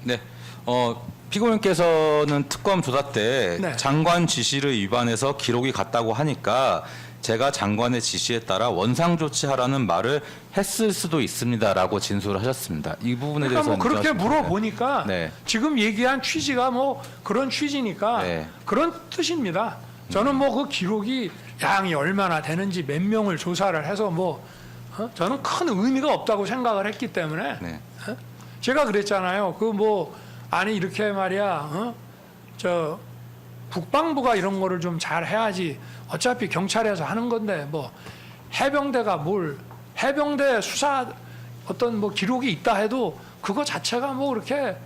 네. 피고인께서는 특검 조사 때 네. 장관 지시를 위반해서 기록이 갔다고 하니까 제가 장관의 지시에 따라 원상 조치하라는 말을 했을 수도 있습니다라고 진술을 하셨습니다. 이 부분에 그러니까 대해서 뭐 그렇게 물어보니까 네. 지금 얘기한 취지가 뭐 그런 취지니까 네. 그런 뜻입니다. 저는 뭐 그 기록이 양이 얼마나 되는지 몇 명을 조사를 해서 뭐 저는 큰 의미가 없다고 생각을 했기 때문에 네. 제가 그랬잖아요. 그 뭐 아니 이렇게 말이야. 저 국방부가 이런 거를 좀 잘 해야지. 어차피 경찰에서 하는 건데 뭐 해병대가 뭘 해병대 수사 어떤 뭐 기록이 있다 해도 그거 자체가 뭐 그렇게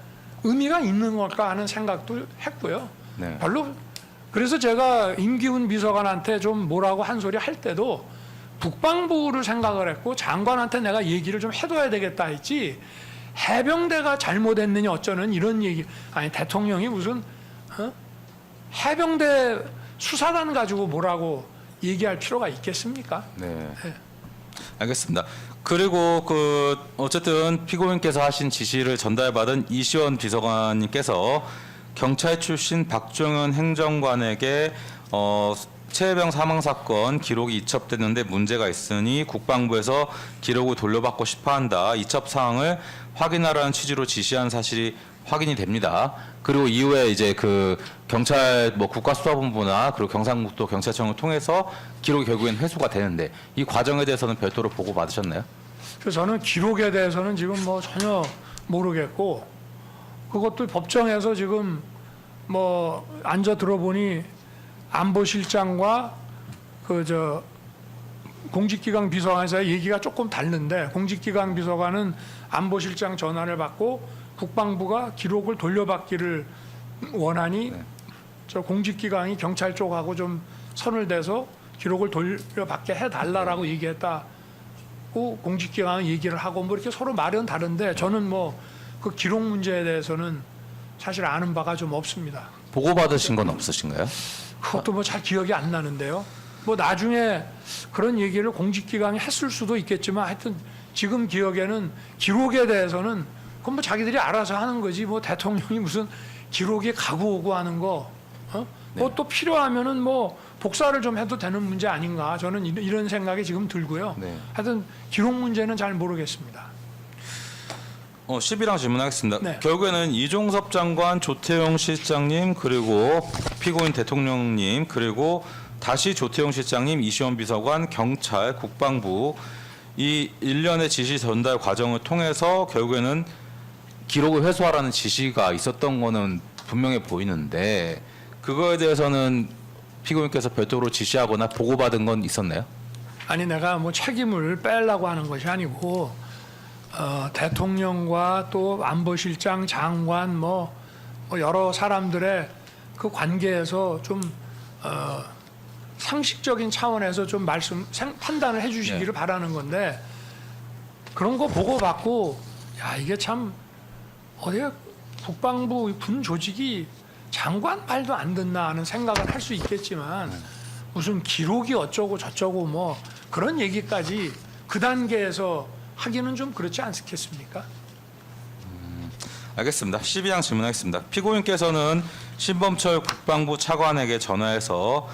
의미가 있는 걸까 하는 생각도 했고요. 네. 별로 그래서 제가 임기훈 비서관한테 좀 뭐라고 한 소리 할 때도 국방부를 생각을 했고 장관한테 내가 얘기를 좀 해둬야 되겠다 했지 해병대가 잘못했느냐 어쩌는 이런 얘기 아니 대통령이 무슨 해병대 수사단 가지고 뭐라고 얘기할 필요가 있겠습니까? 네. 네. 알겠습니다. 그리고 어쨌든 피고인께서 하신 지시를 전달받은 이시원 비서관님께서 경찰 출신 박종현 행정관에게 최혜병 사망 사건 기록이 이첩됐는데 문제가 있으니 국방부에서 기록을 돌려받고 싶어한다. 이첩 사항을 확인하라는 취지로 지시한 사실이 확인이 됩니다. 그리고 이후에 이제 그 경찰 국가수사본부나 그리고 경상북도 경찰청을 통해서 기록이 결국엔 회수가 되는데 이 과정에 대해서는 별도로 보고 받으셨나요? 그래서 저는 기록에 대해서는 지금 뭐 전혀 모르겠고 그것도 법정에서 지금 뭐 앉아 들어보니 안보실장과 공직기강 비서관에서의 얘기가 조금 다른데 공직기강 비서관은 안보실장 전화를 받고 국방부가 기록을 돌려받기를 원하니 네. 저 공직기강이 경찰 쪽하고 좀 선을 대서 기록을 돌려받게 해달라라고 얘기했다고 공직기강은 얘기를 하고 뭐 이렇게 서로 말은 다른데 저는 뭐 그 기록 문제에 대해서는 사실 아는 바가 좀 없습니다. 보고 받으신 건 없으신가요? 그것도 뭐 잘 기억이 안 나는데요. 뭐 나중에 그런 얘기를 공직기강이 했을 수도 있겠지만 하여튼 지금 기억에는 기록에 대해서는 그건 뭐 자기들이 알아서 하는 거지 뭐 대통령이 무슨 기록이 가고 오고 하는 거 뭐 또 필요하면은 뭐 복사를 좀 해도 되는 문제 아닌가 저는 이런 생각이 지금 들고요. 네. 하여튼 기록 문제는 잘 모르겠습니다. 10이랑 질문하겠습니다. 네. 결국에는 이종섭 장관, 조태용 실장님, 그리고 피고인 대통령님, 그리고 다시 조태용 실장님, 이시원 비서관, 경찰, 국방부 이 일련의 지시 전달 과정을 통해서 결국에는 기록을 회수하라는 지시가 있었던 거는 분명해 보이는데 그거에 대해서는 피고인께서 별도로 지시하거나 보고받은 건 있었나요? 아니 내가 뭐 책임을 빼려고 하는 것이 아니고 대통령과 또 안보실장, 장관 뭐 여러 사람들의 그 관계에서 좀 상식적인 차원에서 좀 판단을 해주시기를 바라는 건데 그런 거 보고받고 야 이게 참 어디에 국방부 군 조직이 장관 말도 안 듣나 하는 생각을 할 수 있겠지만 무슨 기록이 어쩌고 저쩌고 뭐 그런 얘기까지 그 단계에서 하기는 좀 그렇지 않겠습니까? 알겠습니다. 12양 질문하겠습니다. 피고인께서는 신범철 국방부 차관에게 전화해서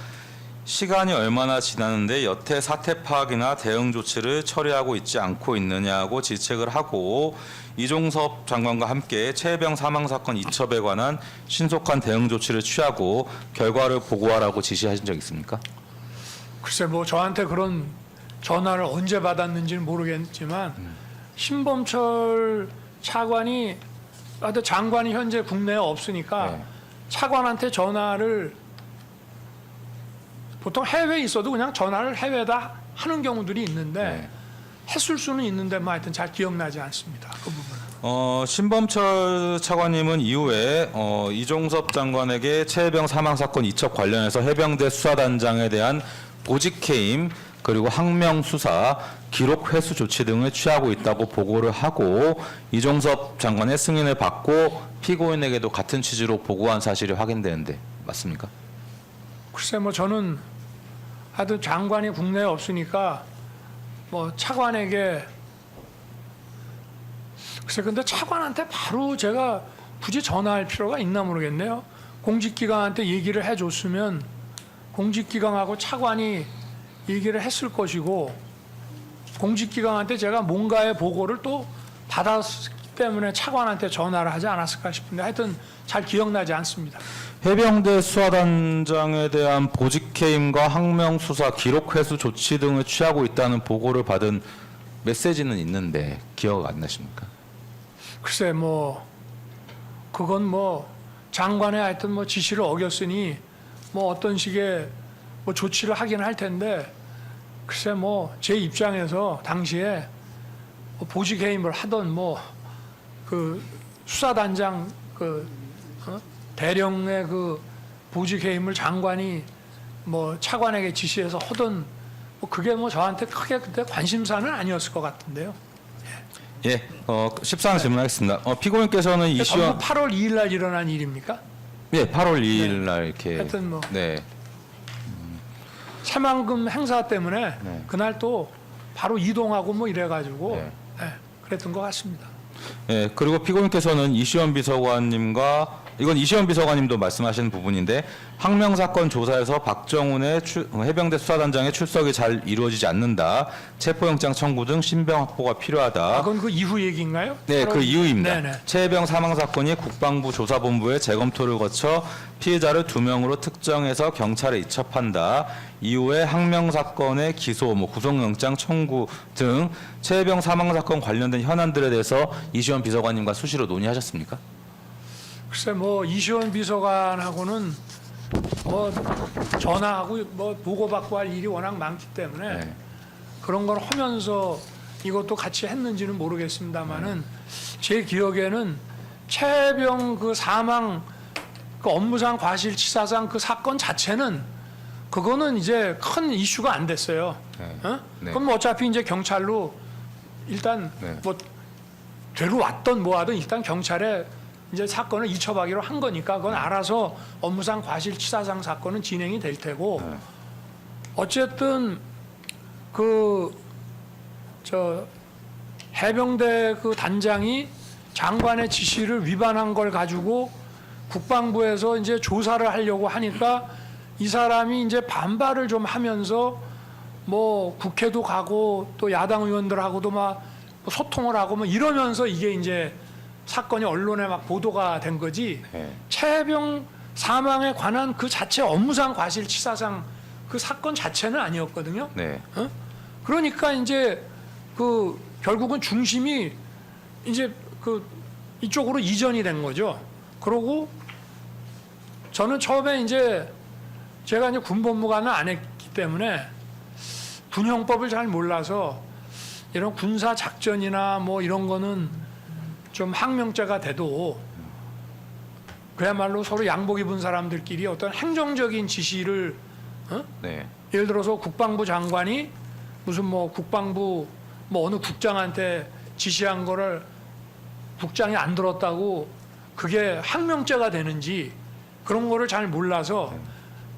시간이 얼마나 지났는데 여태 사태 파악이나 대응 조치를 처리하고 있지 않고 있느냐고 질책을 하고 이종섭 장관과 함께 최혜병 사망 사건 이첩에 관한 신속한 대응 조치를 취하고 결과를 보고하라고 지시하신 적 있습니까? 글쎄 뭐 저한테 그런 전화를 언제 받았는지는 모르겠지만 신범철 차관이 장관이 현재 국내에 없으니까 네. 차관한테 전화를 보통 해외에 있어도 그냥 전화를 해외에다 하는 경우들이 있는데 네. 했을 수는 있는데 뭐 하여튼 잘 기억나지 않습니다. 그 부분은. 신범철 차관님은 이후에 이종섭 장관에게 최혜병 사망 사건 이첩 관련해서 해병대 수사단장에 대한 보직 해임 그리고 항명 수사, 기록 회수 조치 등을 취하고 있다고 보고를 하고 이종섭 장관의 승인을 받고 피고인에게도 같은 취지로 보고한 사실이 확인되는데 맞습니까? 글쎄 뭐 저는 하여튼 장관이 국내에 없으니까 뭐 차관에게 글쎄 근데 차관한테 바로 제가 굳이 전화할 필요가 있나 모르겠네요. 공직기강한테 얘기를 해줬으면 공직기강하고 차관이 얘기를 했을 것이고 공직기강한테 제가 뭔가의 보고를 또 받았기 때문에 차관한테 전화를 하지 않았을까 싶은데 하여튼 잘 기억나지 않습니다. 해병대 수사단장에 대한 보직해임과 항명 수사 기록 회수 조치 등을 취하고 있다는 보고를 받은 메시지는 있는데 기억 안 나십니까? 글쎄 뭐 그건 뭐 장관의 하여튼 뭐 지시를 어겼으니 뭐 어떤 식의 뭐 조치를 하긴 할 텐데 글쎄 뭐 제 입장에서 당시에 뭐 보직해임을 하던 뭐 그 수사단장 그 대령의 그 보직해임을 장관이 뭐 차관에게 지시해서 하던 뭐 그게 뭐 저한테 크게 그때 관심사는 아니었을 것 같은데요. 예, 14한 질문하겠습니다. 피고인께서는 이시원 8월 2일 날 일어난 일입니까? 예, 8월 2일 날 이렇게 하여튼 뭐 네. 새만금 행사 때문에 네. 그날 또 바로 이동하고 뭐 이래가지고 네. 그랬던 것 같습니다. 예, 그리고 피고인께서는 이시원 비서관님과 이건 이시원 비서관님도 말씀하시는 부분인데 항명 사건 조사에서 박정훈의 해병대 수사단장의 출석이 잘 이루어지지 않는다. 체포영장 청구 등 신병 확보가 필요하다. 그건 그 이후 얘기인가요? 네, 그 이유입니다. 네네. 최해병 사망 사건이 국방부 조사본부의 재검토를 거쳐 피해자를 2명으로 특정해서 경찰에 이첩한다. 이후에 항명 사건의 기소, 구속영장 청구 등 최해병 사망 사건 관련된 현안들에 대해서 이시원 비서관님과 수시로 논의하셨습니까? 글쎄 뭐 이시원 비서관하고는 뭐 전화하고 뭐 보고받고 할 일이 워낙 많기 때문에 네. 그런 걸 하면서 이것도 같이 했는지는 모르겠습니다만은 제 기억에는 최병 그 사망 그 업무상 과실치사상 그 사건 자체는 그거는 이제 큰 이슈가 안 됐어요. 네. 네. 그럼 뭐 어차피 이제 경찰로 일단 네. 뭐 데려왔던 뭐 하든 일단 경찰에 이제 사건을 이첩하기로 한 거니까 그건 알아서 업무상 과실치사상 사건은 진행이 될 테고 네. 어쨌든 그 저 해병대 그 단장이 장관의 지시를 위반한 걸 가지고 국방부에서 이제 조사를 하려고 하니까 이 사람이 이제 반발을 좀 하면서 뭐 국회도 가고 또 야당 의원들하고도 막 소통을 하고 뭐 이러면서 이게 이제 사건이 언론에 막 보도가 된 거지. 네. 최병 사망에 관한 그 자체 업무상 과실치사상 그 사건 자체는 아니었거든요. 네. 그러니까 이제 그 결국은 중심이 이제 그 이쪽으로 이전이 된 거죠. 그러고 저는 처음에 이제 제가 이제 군법무관을 안 했기 때문에 군형법을 잘 몰라서 이런 군사 작전이나 뭐 이런 거는 좀 항명죄가 돼도 그야말로 서로 양복 입은 사람들끼리 어떤 행정적인 지시를 네. 예를 들어서 국방부 장관이 무슨 뭐 국방부 뭐 어느 국장한테 지시한 거를 국장이 안 들었다고 그게 항명죄가 되는지 그런 거를 잘 몰라서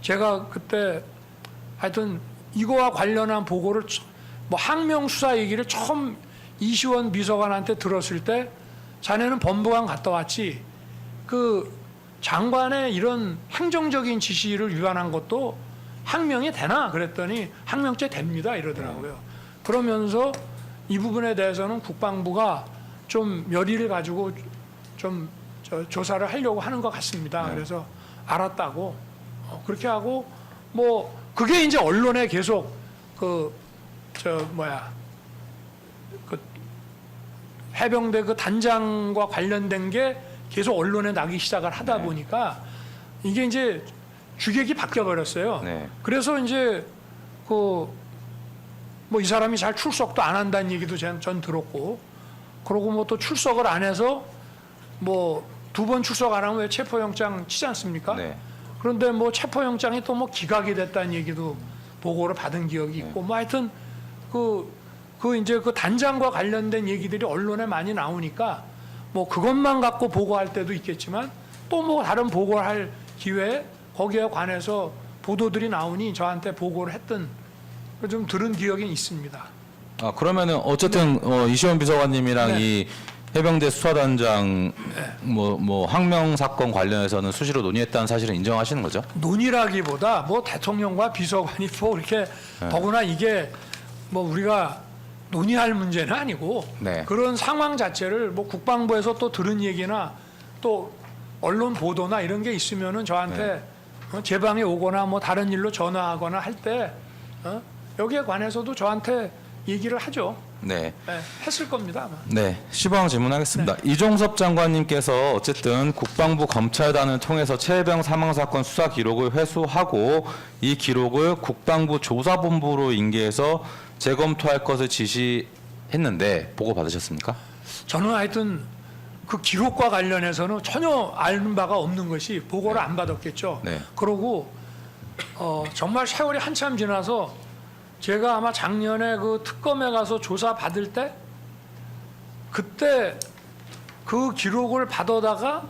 제가 그때 하여튼 이거와 관련한 보고를 뭐 항명 수사 얘기를 처음 이시원 비서관한테 들었을 때 자네는 법무관 갔다 왔지 그 장관의 이런 행정적인 지시를 위반한 것도 항명이 되나 그랬더니 항명죄 됩니다 이러더라고요. 그러면서 이 부분에 대해서는 국방부가 좀 열의를 가지고 좀 조사를 하려고 하는 것 같습니다. 그래서 알았다고 그렇게 하고 뭐 그게 이제 언론에 계속 그 해병대 그 단장과 관련된 게 계속 언론에 나기 시작을 하다 보니까 이게 이제 주객이 바뀌어 버렸어요. 네. 그래서 이제 그 뭐 이 사람이 잘 출석도 안 한다는 얘기도 전 들었고, 그러고 뭐 또 출석을 안 해서 뭐 2번 출석 안 하면 왜 체포영장 치지 않습니까? 네. 그런데 뭐 체포영장이 또 뭐 기각이 됐다는 얘기도 보고를 받은 기억이 있고, 뭐 하여튼 그 이제 그 단장과 관련된 얘기들이 언론에 많이 나오니까 뭐 그것만 갖고 보고할 때도 있겠지만 또 뭐 다른 보고를 할 기회에 거기에 관해서 보도들이 나오니 저한테 보고를 했던 좀 들은 기억이 있습니다. 그러면은 어쨌든 이시원 비서관님이랑 네. 이 해병대 수사단장 뭐 항명 사건 관련해서는 수시로 논의했다는 사실을 인정하시는 거죠? 논의라기보다 뭐 대통령과 비서관이 뭐 이렇게 더구나 이게 뭐 우리가 논의할 문제는 아니고 네. 그런 상황 자체를 뭐 국방부에서 또 들은 얘기나 또 언론 보도나 이런 게 있으면은 저한테 제 방에 오거나 뭐 다른 일로 전화하거나 할 때 여기에 관해서도 저한테 얘기를 하죠. 네. 네, 했을 겁니다 아마. 네, 시범 질문하겠습니다. 이종섭 장관님께서 어쨌든 국방부 검찰단을 통해서 최혜병 사망 사건 수사 기록을 회수하고 이 기록을 국방부 조사본부로 인계해서 재검토할 것을 지시했는데 보고 받으셨습니까? 저는 하여튼 그 기록과 관련해서는 전혀 아는 바가 없는 것이 보고를 안 받았겠죠. 네. 그러고 정말 세월이 한참 지나서 제가 아마 작년에 그 특검에 가서 조사 받을 때 그때 그 기록을 받아다가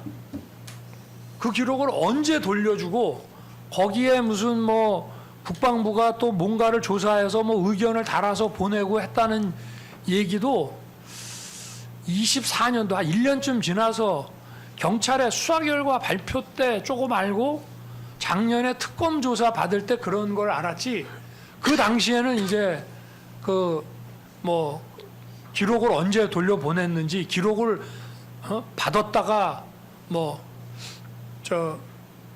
그 기록을 언제 돌려주고 거기에 무슨 뭐 국방부가 또 뭔가를 조사해서 뭐 의견을 달아서 보내고 했다는 얘기도 24년도 한 1년쯤 지나서 경찰의 수사 결과 발표 때 조금 알고 작년에 특검 조사 받을 때 그런 걸 알았지. 그 당시에는 이제 그 뭐 기록을 언제 돌려보냈는지 기록을 받았다가 뭐 저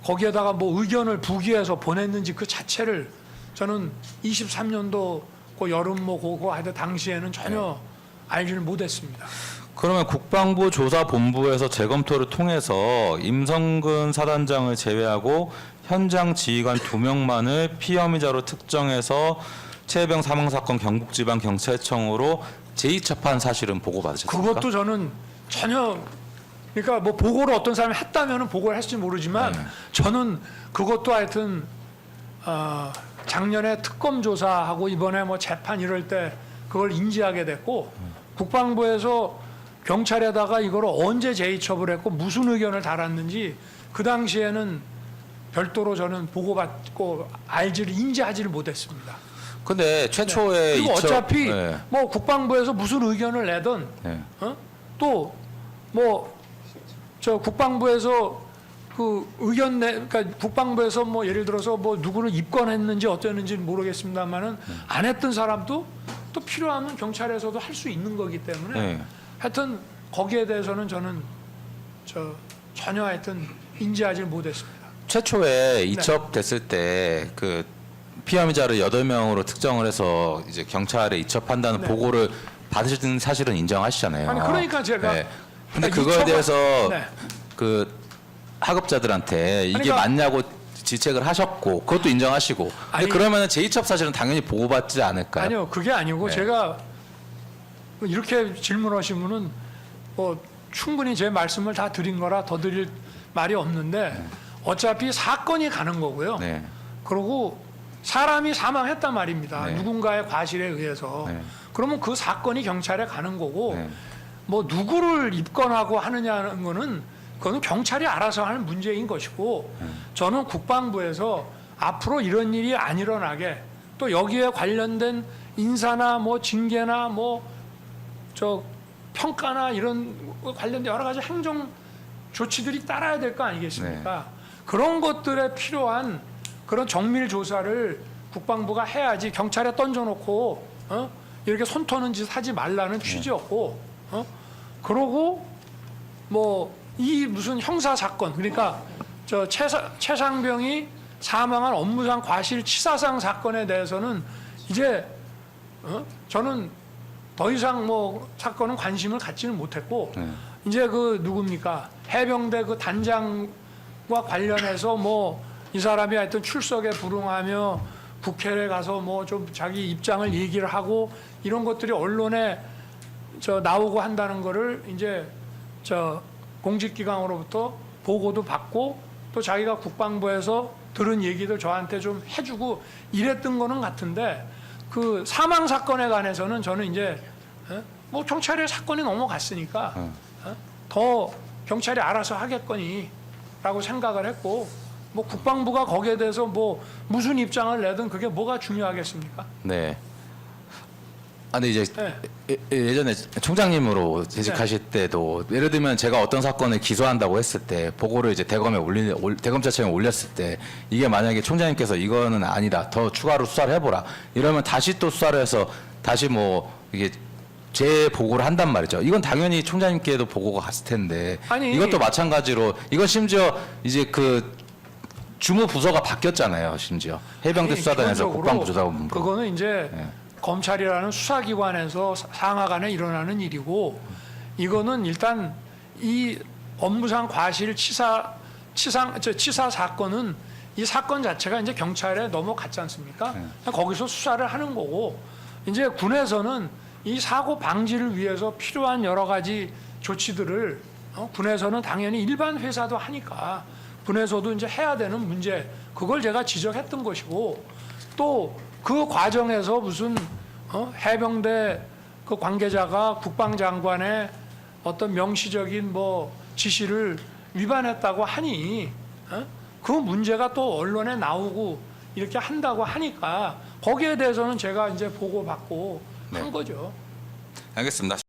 거기에다가 뭐 의견을 부기해서 보냈는지 그 자체를 저는 23년도 그 여름 뭐 그거 하여튼 당시에는 전혀 알지를 못했습니다. 그러면 국방부 조사본부에서 재검토를 통해서 임성근 사단장을 제외하고 현장 지휘관 2명만을 피혐의자로 특정해서 최혜병 사망 사건 경북지방경찰청으로 재이첩한 사실은 보고받으셨습니까? 그것도 저는 전혀 그러니까 뭐 보고를 어떤 사람이 했다면은 보고를 했을지 모르지만 저는 그것도 하여튼 작년에 특검 조사하고 이번에 뭐 재판 이럴 때 그걸 인지하게 됐고 국방부에서 경찰에다가 이걸 언제 재이첩을 했고 무슨 의견을 달았는지 그 당시에는 별도로 저는 보고받고 알지를 인지하지를 못했습니다. 근데 최초에 그리고 어차피 네. 뭐 국방부에서 무슨 의견을 내든 네. 또 뭐 저 국방부에서 그 의견 그러니까 국방부에서 뭐 예를 들어서 뭐 누구를 입건했는지 어땠는지는 모르겠습니다만은 안 했던 사람도 또 필요하면 경찰에서도 할 수 있는 거기 때문에 네. 하여튼 거기에 대해서는 저는 전혀 하여튼 인지하지 못했습니다. 최초에 이첩됐을 때 그 피혐의자를 8명으로 특정을 해서 이제 경찰에 이첩한다는 네. 보고를 받으신 사실은 인정하시잖아요. 아니 그러니까 제가 네. 근데 그러니까 그거에 이첩을- 대해서 네. 그 하급자들한테 이게 그러니까- 맞냐고 질책을 하셨고 그것도 인정하시고. 근데 아니- 그러면은 재이첩 사실은 당연히 보고받지 않을까요? 아니요, 그게 아니고 네. 제가 이렇게 질문하시면은 뭐 충분히 제 말씀을 다 드린 거라 더 드릴 말이 없는데 어차피 사건이 가는 거고요. 네. 그리고 사람이 사망했단 말입니다. 네. 누군가의 과실에 의해서. 네. 그러면 그 사건이 경찰에 가는 거고 네. 뭐 누구를 입건하고 하느냐는 거는 그거는 경찰이 알아서 하는 문제인 것이고 저는 국방부에서 앞으로 이런 일이 안 일어나게 또 여기에 관련된 인사나 뭐 징계나 뭐 저 평가나 이런 관련된 여러 가지 행정 조치들이 따라야 될 거 아니겠습니까? 그런 것들에 필요한 그런 정밀 조사를 국방부가 해야지 경찰에 던져놓고 이렇게 손 터는 짓 하지 말라는 취지였고 그러고 뭐 이 무슨 형사 사건 그러니까 저 최상병이 사망한 업무상 과실치사상 사건에 대해서는 이제 저는 더 이상 뭐 사건은 관심을 갖지는 못했고 이제 그 누굽니까 해병대 그 단장과 관련해서 뭐 이 사람이 하여튼 출석에 불응하며 국회에 가서 뭐 좀 자기 입장을 얘기를 하고 이런 것들이 언론에 나오고 한다는 거를 이제 공직기관으로부터 보고도 받고 또 자기가 국방부에서 들은 얘기들 저한테 좀 해주고 이랬던 거는 같은데 그 사망 사건에 관해서는 저는 이제 뭐 경찰의 사건이 넘어갔으니까 더 경찰이 알아서 하겠거니라고 생각을 했고 뭐 국방부가 거기에 대해서 뭐 무슨 입장을 내든 그게 뭐가 중요하겠습니까? 네. 근데 이제 네. 예전에 총장님으로 재직하실 때도 예를 들면 제가 어떤 사건을 기소한다고 했을 때 보고를 이제 대검찰청에 올렸을 때 이게 만약에 총장님께서 이거는 아니다 더 추가로 수사를 해보라 이러면 다시 또 수사를 해서 다시 뭐 이게 재보고를 한단 말이죠. 이건 당연히 총장님께도 보고가 갔을 텐데 아니, 이것도 마찬가지로 이건 심지어 이제 그 주무 부서가 바뀌었잖아요. 심지어 해병대 아니, 수사단에서 기본적으로 국방부 조사본부. 그거는 이제 예. 검찰이라는 수사기관에서 상하간에 일어나는 일이고 이거는 일단 이 업무상 과실치사 사건은 이 사건 자체가 이제 경찰에 넘어갔지 않습니까? 거기서 수사를 하는 거고 이제 군에서는 이 사고 방지를 위해서 필요한 여러 가지 조치들을 군에서는 당연히 일반 회사도 하니까 군에서도 이제 해야 되는 문제 그걸 제가 지적했던 것이고 또 그 과정에서 무슨 해병대 그 관계자가 국방장관의 어떤 명시적인 뭐 지시를 위반했다고 하니 그 문제가 또 언론에 나오고 이렇게 한다고 하니까 거기에 대해서는 제가 이제 보고받고 한 거죠. 알겠습니다.